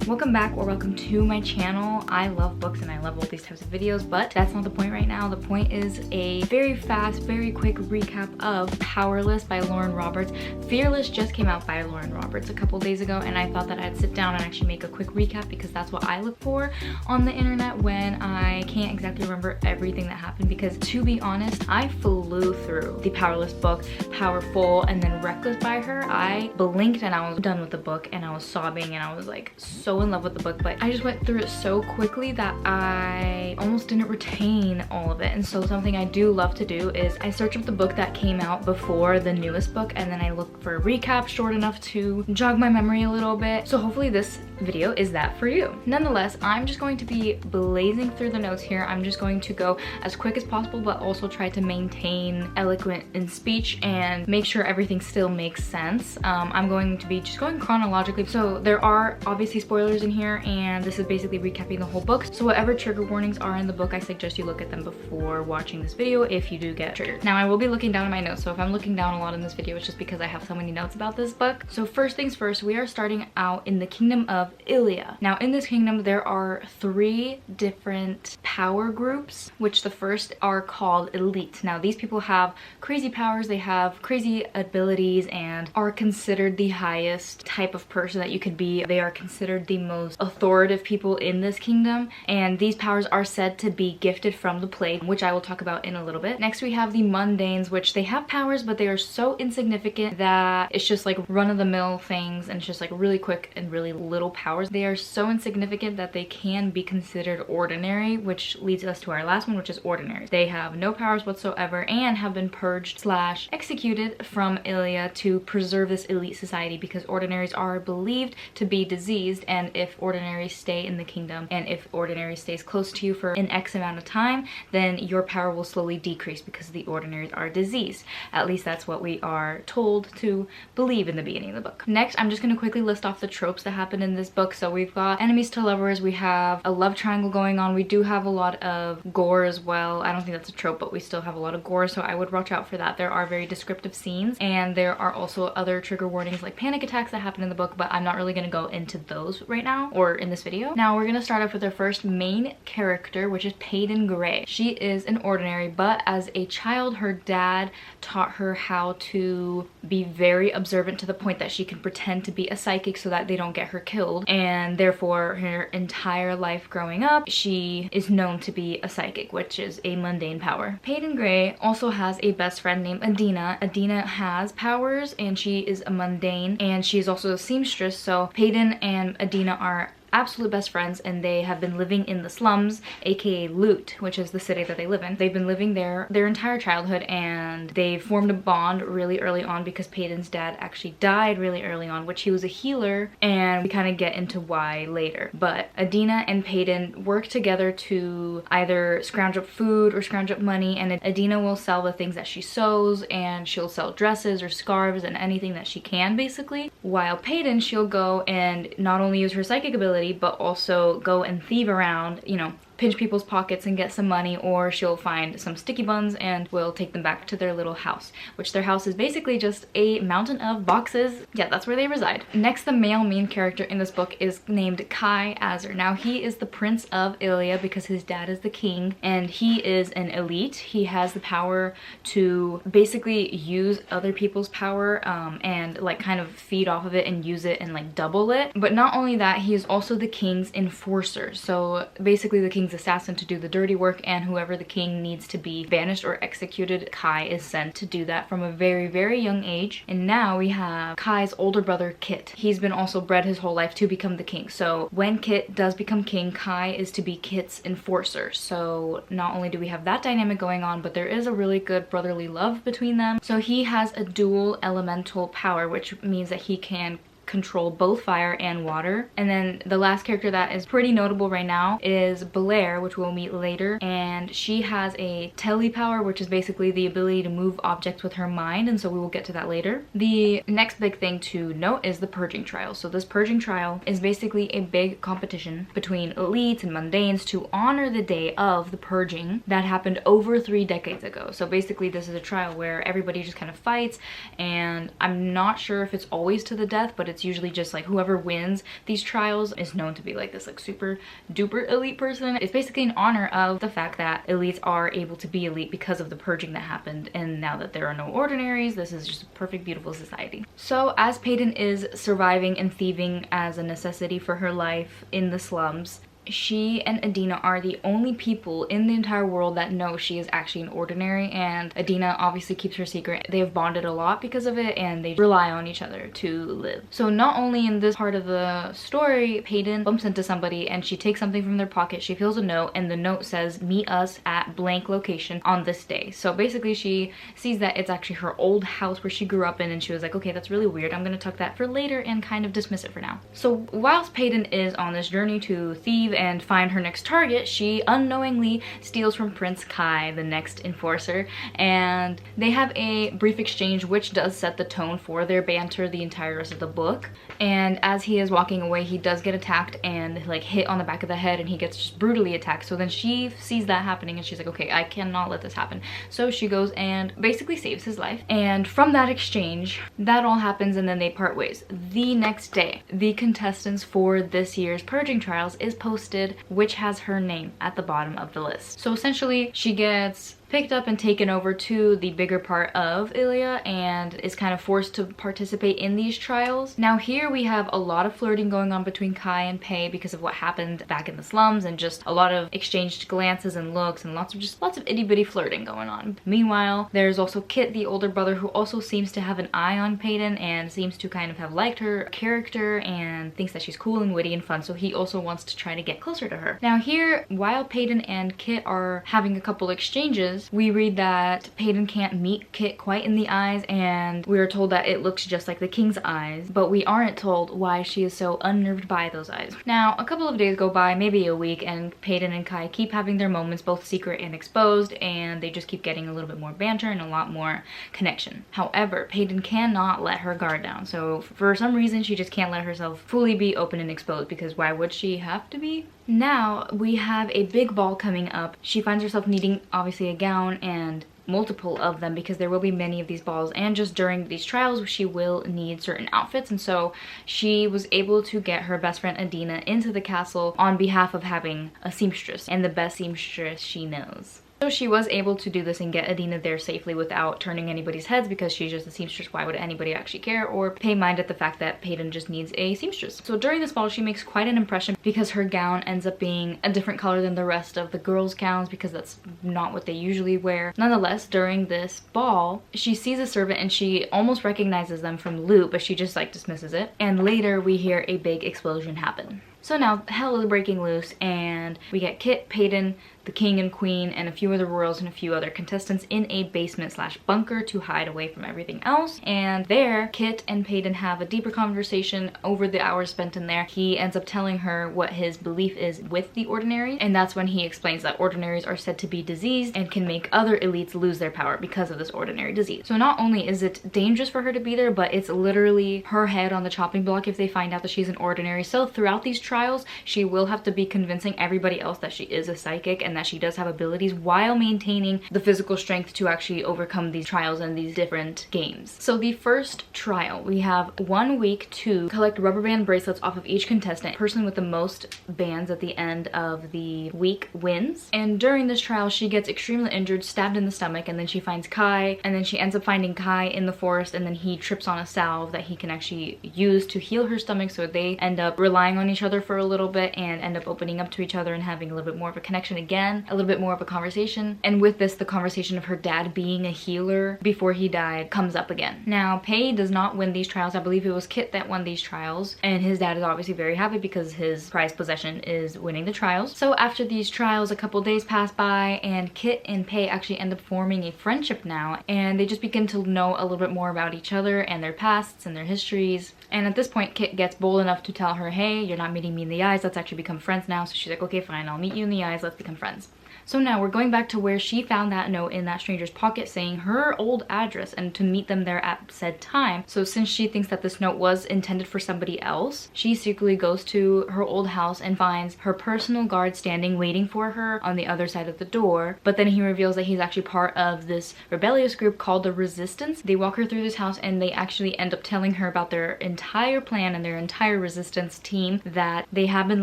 Welcome back or welcome to my channel. I love books and I love all these types of videos, but that's not the point right now. The point is a very fast, very quick recap of Powerless by Lauren Roberts. Fearless just came out by Lauren Roberts a couple days ago, and I thought that I'd sit down and actually make a quick recap because that's what I look for on the internet when I can't exactly remember everything that happened, because to be honest, I flew through the Powerless book, Powerful, and then Reckless by her. I blinked and I was done with the book and I was sobbing and I was like so in love with the book, but I just went through it so quickly that I almost didn't retain all of it. And so something I do love to do is I search up the book that came out before the newest book, and then I look for a recap short enough to jog my memory a little bit. So hopefully this video is that for you. Nonetheless, I'm just going to be blazing through the notes here. I'm just going to go as quick as possible, but also try to maintain eloquent in speech and make sure everything still makes sense. I'm going to be just going chronologically. So there are obviously spoilers in here, and this is basically recapping the whole book. So whatever trigger warnings are in the book, I suggest you look at them before watching this video if you do get triggered. Now I will be looking down at my notes, so if I'm looking down a lot in this video, it's just because I have so many notes about this book. So first things first, we are starting out in the kingdom of Ilia. Now in this kingdom, there are 3 different power groups, which the first are called elite. Now these people have crazy powers, they have crazy abilities, and are considered the highest type of person that you could be. They are considered the most authoritative people in this kingdom, and these powers are said to be gifted from the plague, which I will talk about in a little bit. Next we have the mundanes, which they have powers, but they are so insignificant that it's just like run-of-the-mill things, and it's just like really quick and really little powers. They are so insignificant that they can be considered ordinary, which leads us to our last one, which is ordinary. They have no powers whatsoever and have been purged / executed from Ilia to preserve this elite society, because ordinaries are believed to be diseased, and if ordinaries stay in the kingdom and if ordinary stays close to you for an X amount of time, then your power will slowly decrease because the ordinaries are diseased. At least that's what we are told to believe in the beginning of the book. Next, I'm just going to quickly list off the tropes that happen in this book. So we've got enemies to lovers, we have a love triangle going on, we do have a lot of gore as well. I don't think that's a trope, but we still have a lot of gore, so I would watch out for that. There are very descriptive scenes, and there are also other trigger warnings like panic attacks that happen in the book, but I'm not really going to go into those right now or in this video. Now we're going to start off with our first main character, which is Peyton Gray. She is an ordinary, but as a child her dad taught her how to be very observant to the point that she can pretend to be a psychic so that they don't get her killed, and therefore her entire life growing up she is known to be a psychic, which is a mundane power. Peyton Gray also has a best friend named Adina. Adina has powers and she is a mundane, and she is also a seamstress, so Peyton and Adina are absolute best friends, and they have been living in the slums, aka Loot, which is the city that they live in. They've been living there their entire childhood, and they formed a bond really early on because Peyton's dad actually died really early on, which he was a healer, and we kind of get into why later. But Adina and Peyton work together to either scrounge up food or scrounge up money, and Adina will sell the things that she sews, and she'll sell dresses or scarves and anything that she can basically, while Peyton, she'll go and not only use her psychic ability but also go and thieve around, you know, pinch people's pockets and get some money, or she'll find some sticky buns and will take them back to their little house, which their house is basically just a mountain of boxes. Yeah, that's where they reside. Next, the male main character in this book is named Kai Azar. Now he is the prince of Ilia because his dad is the king, and he is an elite. He has the power to basically use other people's power and like kind of feed off of it and use it and like double it. But not only that, he is also the king's enforcer. So basically the king's assassin to do the dirty work, and whoever the king needs to be banished or executed, Kai is sent to do that from a very, very young age. And now we have Kai's older brother, Kit. He's been also bred his whole life to become the king. So when Kit does become king, Kai is to be Kit's enforcer. So not only do we have that dynamic going on, but there is a really good brotherly love between them. So he has a dual elemental power, which means that he can control both fire and water. And then the last character that is pretty notable right now is Blair, which we'll meet later, and she has a telepower, which is basically the ability to move objects with her mind, and so we will get to that later. The next big thing to note is the purging trial. So this purging trial is basically a big competition between elites and mundanes to honor the day of the purging that happened over 3 decades ago. So basically this is a trial where everybody just kind of fights, and I'm not sure if it's always to the death, but it's usually just like whoever wins these trials is known to be like this like super duper elite person. It's basically in honor of the fact that elites are able to be elite because of the purging that happened, and now that there are no ordinaries, this is just a perfect, beautiful society. So as Peyton is surviving and thieving as a necessity for her life in the slums, she and Adina are the only people in the entire world that know she is actually an ordinary, and Adina obviously keeps her secret. They have bonded a lot because of it, and they rely on each other to live. So not only in this part of the story, Peyton bumps into somebody and she takes something from their pocket. She feels a note, and the note says, "Meet us at blank location on this day." So basically she sees that it's actually her old house where she grew up in, and she was like, okay, that's really weird. I'm gonna tuck that for later and kind of dismiss it for now. So whilst Peyton is on this journey to thieve and find her next target, she unknowingly steals from Prince Kai, the next enforcer, and they have a brief exchange which does set the tone for their banter the entire rest of the book. And as he is walking away, he does get attacked and like hit on the back of the head, and he gets just brutally attacked. So then she sees that happening and she's like, okay, I cannot let this happen. So she goes and basically saves his life. And from that exchange, that all happens, and then they part ways. The next day, the contestants for this year's purging trials is posted, which has her name at the bottom of the list. So essentially she gets picked up and taken over to the bigger part of Ilya and is kind of forced to participate in these trials. Now here we have a lot of flirting going on between Kai and Pei because of what happened back in the slums, and just a lot of exchanged glances and looks and lots of itty-bitty flirting going on. Meanwhile, there's also Kit, the older brother, who also seems to have an eye on Peyton and seems to kind of have liked her character and thinks that she's cool and witty and fun, so he also wants to try to get closer to her. Now here, while Peyton and Kit are having a couple exchanges, we read that Peyton can't meet Kit quite in the eyes, and we are told that it looks just like the king's eyes, but we aren't told why she is so unnerved by those eyes. Now, a couple of days go by, maybe a week, and Peyton and Kai keep having their moments, both secret and exposed, and they just keep getting a little bit more banter and a lot more connection. However, Peyton cannot let her guard down, so for some reason she just can't let herself fully be open and exposed, because why would she have to be? Now we have a big ball coming up. She finds herself needing obviously a gown and multiple of them because there will be many of these balls, and just during these trials she will need certain outfits, and so she was able to get her best friend Adina into the castle on behalf of having a seamstress, and the best seamstress she knows. So she was able to do this and get Adina there safely without turning anybody's heads, because she's just a seamstress. Why would anybody actually care or pay mind at the fact that Peyton just needs a seamstress? So during this ball she makes quite an impression because her gown ends up being a different color than the rest of the girls' gowns, because that's not what they usually wear. Nonetheless, during this ball she sees a servant and she almost recognizes them from loot, but she just like dismisses it, and later we hear a big explosion happen. So now hell is breaking loose, and we get Kit, Peyton, the king and queen, and a few other royals and a few other contestants in a basement slash bunker to hide away from everything else. And there, Kit and Peyton have a deeper conversation over the hours spent in there. He ends up telling her what his belief is with the ordinary, and that's when he explains that ordinaries are said to be diseased and can make other elites lose their power because of this ordinary disease. So not only is it dangerous for her to be there, but it's literally her head on the chopping block if they find out that she's an ordinary. So throughout these trials, she will have to be convincing everybody else that she is a psychic and that she does have abilities, while maintaining the physical strength to actually overcome these trials and these different games. So the first trial, we have 1 week to collect rubber band bracelets off of each contestant. Person with the most bands at the end of the week wins. And during this trial she gets extremely injured, stabbed in the stomach, and then she finds Kai, and then she ends up finding Kai in the forest, and then he trips on a salve that he can actually use to heal her stomach. So they end up relying on each other for a little bit and end up opening up to each other and having a little bit more of a connection again, a little bit more of a conversation. And with this, the conversation of her dad being a healer before he died comes up again. Now, Pei does not win these trials. I believe it was Kit that won these trials, and his dad is obviously very happy because his prized possession is winning the trials. So after these trials, a couple days pass by, and Kit and Pei actually end up forming a friendship now, and they just begin to know a little bit more about each other and their pasts and their histories. And at this point, Kit gets bold enough to tell her, hey, you're not meeting me in the eyes, let's actually become friends now. So she's like, okay, fine, I'll meet you in the eyes, let's become friends. So now we're going back to where she found that note in that stranger's pocket saying her old address and to meet them there at said time. So since she thinks that this note was intended for somebody else, she secretly goes to her old house and finds her personal guard standing waiting for her on the other side of the door. But then he reveals that he's actually part of this rebellious group called the Resistance. They walk her through this house and they actually end up telling her about their entire plan and their entire resistance team, that they have been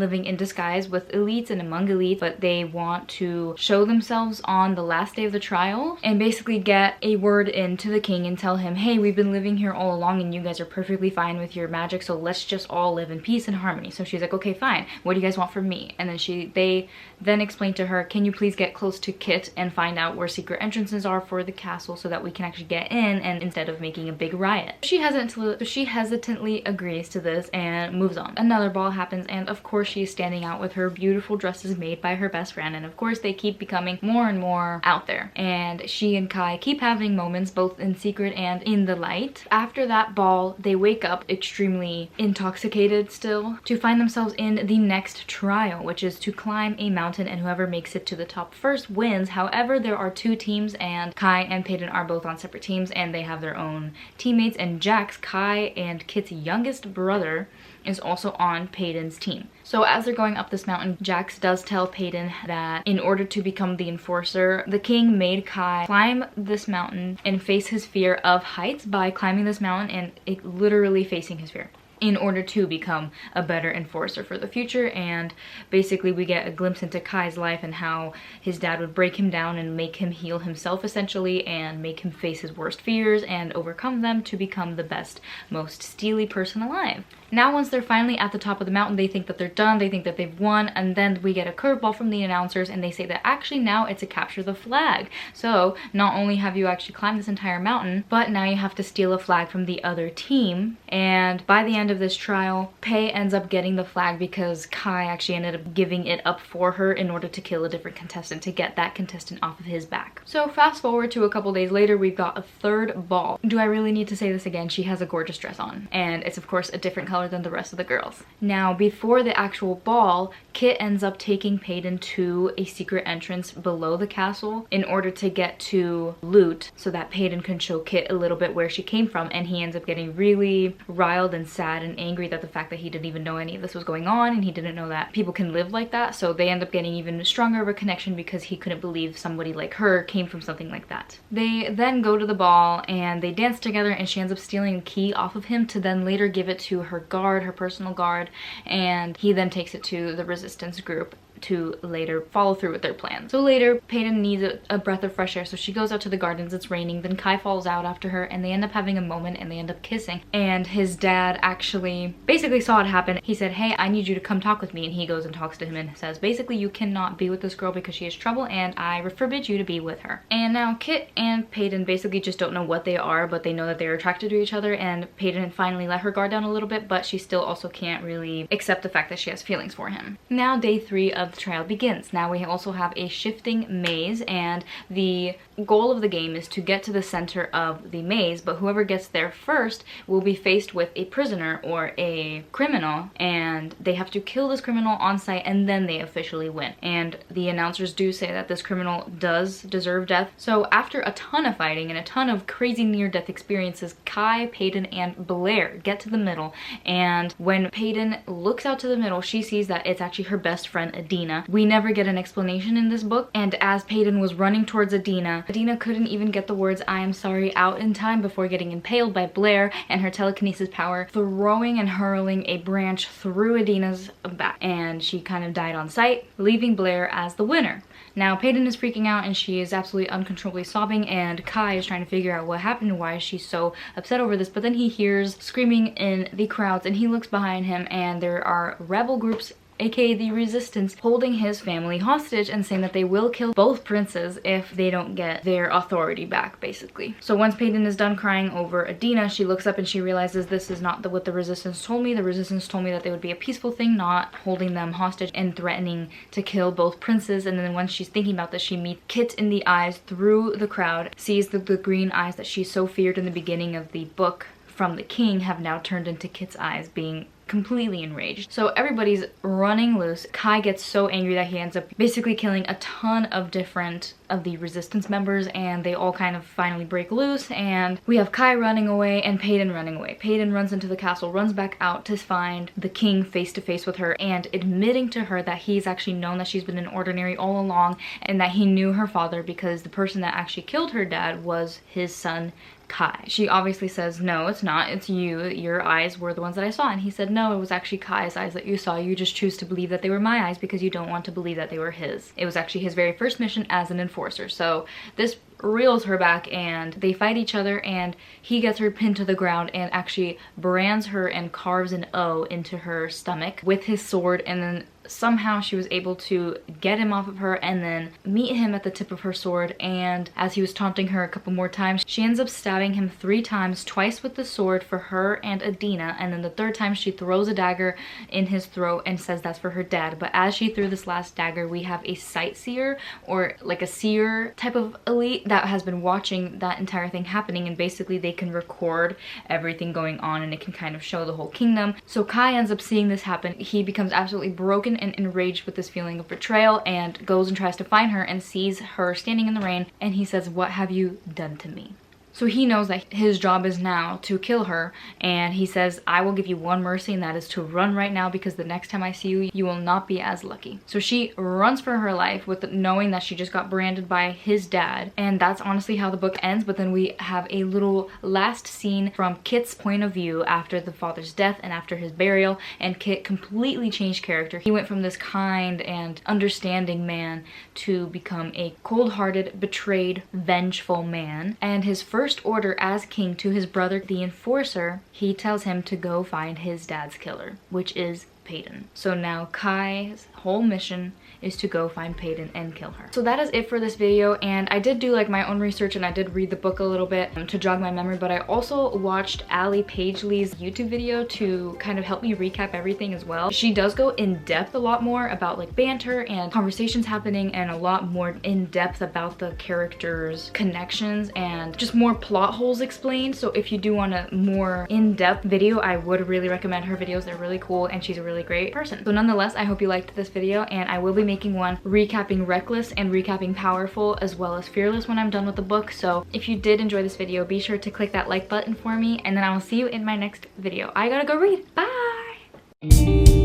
living in disguise with elites and among elites, but they want to show themselves on the last day of the trial and basically get a word in to the king and tell him, hey, we've been living here all along and you guys are perfectly fine with your magic, so let's just all live in peace and harmony. So she's like, okay, fine, what do you guys want from me? And then they then explain to her, can you please get close to Kit and find out where secret entrances are for the castle so that we can actually get in, and instead of making a big riot. She hesitantly agrees to this and moves on. Another ball happens, and of course she's standing out with her beautiful dresses made by her best friend, and of course they keep becoming more and more out there, and she and Kai keep having moments both in secret and in the light. After that ball, they wake up extremely intoxicated still to find themselves in the next trial, which is to climb a mountain, and whoever makes it to the top first wins. However, there are two teams, and Kai and Peyton are both on separate teams and they have their own teammates, and Jax, Kai and Kit's youngest brother, is also on Peyton's team. So as they're going up this mountain, Jax does tell Peyton that in order to become the enforcer, the king made Kai climb this mountain and face his fear of heights by climbing this mountain and literally facing his fear in order to become a better enforcer for the future. And basically we get a glimpse into Kai's life and how his dad would break him down and make him heal himself essentially, and make him face his worst fears and overcome them to become the best, most steely person alive. Now once they're finally at the top of the mountain, they think that they're done, they think that they've won, and then we get a curveball from the announcers and they say that actually now it's a capture the flag. So not only have you actually climbed this entire mountain, but now you have to steal a flag from the other team. And by the end of this trial, Pei ends up getting the flag because Kai actually ended up giving it up for her in order to kill a different contestant to get that contestant off of his back. So fast forward to a couple days later, we've got a third ball. Do I really need to say this again? She has a gorgeous dress on, and it's of course a different color than the rest of the girls. Now before the actual ball, Kit ends up taking Peyton to a secret entrance below the castle in order to get to loot so that Peyton can show Kit a little bit where she came from, and he ends up getting really riled and sad and angry that the fact that he didn't even know any of this was going on, and he didn't know that people can live like that. So they end up getting even stronger of a connection because he couldn't believe somebody like her came from something like that. They then go to the ball and they dance together, and she ends up stealing a key off of him to then later give it to her guard, her personal guard, and he then takes it to the resistance group to later follow through with their plan. So later, Peyton needs a breath of fresh air, so she goes out to the gardens. It's raining. Then Kai falls out after her, and they end up having a moment, and they end up kissing. And his dad actually basically saw it happen. He said, hey, I need you to come talk with me. And he goes and talks to him and says, basically, you cannot be with this girl because she has trouble, and I forbid you to be with her. And now Kit and Peyton basically just don't know what they are, but they know that they're attracted to each other, and Peyton finally let her guard down a little bit, but she still also can't really accept the fact that she has feelings for him. Now day 3 of the trial begins. Now we also have a shifting maze, and the goal of the game is to get to the center of the maze, but whoever gets there first will be faced with a prisoner or a criminal, and they have to kill this criminal on site, and then they officially win. And the announcers do say that this criminal does deserve death. So after a ton of fighting and a ton of crazy near-death experiences, Kai, Peyton, and Blair get to the middle, and when Peyton looks out to the middle, she sees that it's actually her best friend Adina. We never get an explanation in this book, and as Peyton was running towards Adina couldn't even get the words "I am sorry" out in time before getting impaled by Blair and her telekinesis power throwing and hurling a branch through Adina's back, and she kind of died on sight, leaving Blair as the winner. Now Peyton is freaking out and she is absolutely uncontrollably sobbing, and Kai is trying to figure out what happened and why she's so upset over this, but then he hears screaming in the crowds and he looks behind him, and there are rebel groups, aka the Resistance, holding his family hostage and saying that they will kill both princes if they don't get their authority back, basically. So once Peyton is done crying over Adina, she looks up and she realizes this is not what the Resistance told me. The Resistance told me that they would be a peaceful thing, not holding them hostage and threatening to kill both princes. And then once she's thinking about this, she meets Kit in the eyes through the crowd, sees the green eyes that she so feared in the beginning of the book from the king have now turned into Kit's eyes, being completely enraged. So everybody's running loose. Kai gets so angry that he ends up basically killing a ton of different of the resistance members, and they all kind of finally break loose, and we have Kai running away and Peyton running away. Peyton runs into the castle, runs back out to find the king face to face with her and admitting to her that he's actually known that she's been an ordinary all along and that he knew her father because the person that actually killed her dad was his son Kai. She obviously says, no, it's not, it's you, your eyes were the ones that I saw. And he said, no, it was actually Kai's eyes that you saw. You just choose to believe that they were my eyes because you don't want to believe that they were his. It was actually his very first mission as an enforcer. So this reels her back and they fight each other, and he gets her pinned to the ground and actually brands her and carves an O into her stomach with his sword, and then somehow she was able to get him off of her and then meet him at the tip of her sword. And as he was taunting her a couple more times, she ends up stabbing him 3 times, twice with the sword for her and Adina, and then the 3rd time she throws a dagger in his throat and says that's for her dad. But as she threw this last dagger, we have a sightseer, or like a seer type of elite that has been watching that entire thing happening, and basically they can record everything going on and it can kind of show the whole kingdom. So Kai ends up seeing this happen. He becomes absolutely broken and enraged with this feeling of betrayal and goes and tries to find her and sees her standing in the rain, and he says, what have you done to me? So he knows that his job is now to kill her, and he says, I will give you one mercy, and that is to run right now, because the next time I see you, you will not be as lucky. So she runs for her life with knowing that she just got branded by his dad, and that's honestly how the book ends. But then we have a little last scene from Kit's point of view after the father's death and after his burial, and Kit completely changed character. He went from this kind and understanding man to become a cold-hearted, betrayed, vengeful man, and his first order as king to his brother, the enforcer, he tells him to go find his dad's killer, which is Peyton. So now Kai's whole mission is to go find Peyton and kill her. So that is it for this video, and I did do like my own research and I did read the book a little bit to jog my memory, but I also watched Allie Pagely's YouTube video to kind of help me recap everything as well. She does go in depth a lot more about like banter and conversations happening, and a lot more in depth about the characters' connections and just more plot holes explained. So if you do want a more in-depth video, I would really recommend her videos. They're really cool and she's a really great person. So nonetheless, I hope you liked this video, and I will be making one recapping Reckless and recapping Powerful as well as Fearless when I'm done with the book. So if you did enjoy this video, be sure to click that like button for me, and then I will see you in my next video. I gotta go read. Bye!